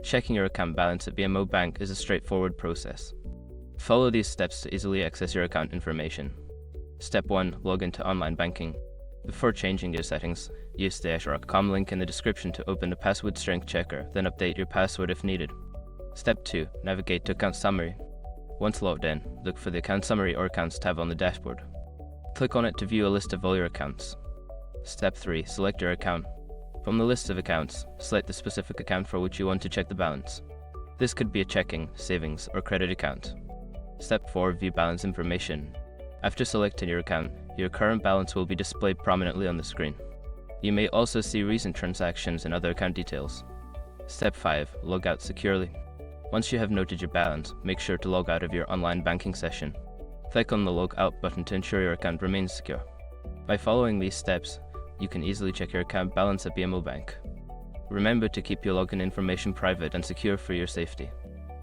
Checking your account balance at BMO Bank is a straightforward process. Follow these steps to easily access your account information. Step 1. Log into online banking. Before changing your settings, use the #com link in the description to open the password strength checker, then update your password if needed. Step 2. Navigate to Account Summary. Once logged in, look for the Account Summary or Accounts tab on the dashboard. Click on it to view a list of all your accounts. Step 3. Select your account. From the list of accounts, select the specific account for which you want to check the balance. This could be a checking, savings, or credit account. Step 4. View balance information. After selecting your account, your current balance will be displayed prominently on the screen. You may also see recent transactions and other account details. Step 5. Log out securely. Once you have noted your balance, make sure to log out of your online banking session. Click on the Log Out button to ensure your account remains secure. By following these steps, you can easily check your account balance at BMO Bank. Remember to keep your login information private and secure for your safety.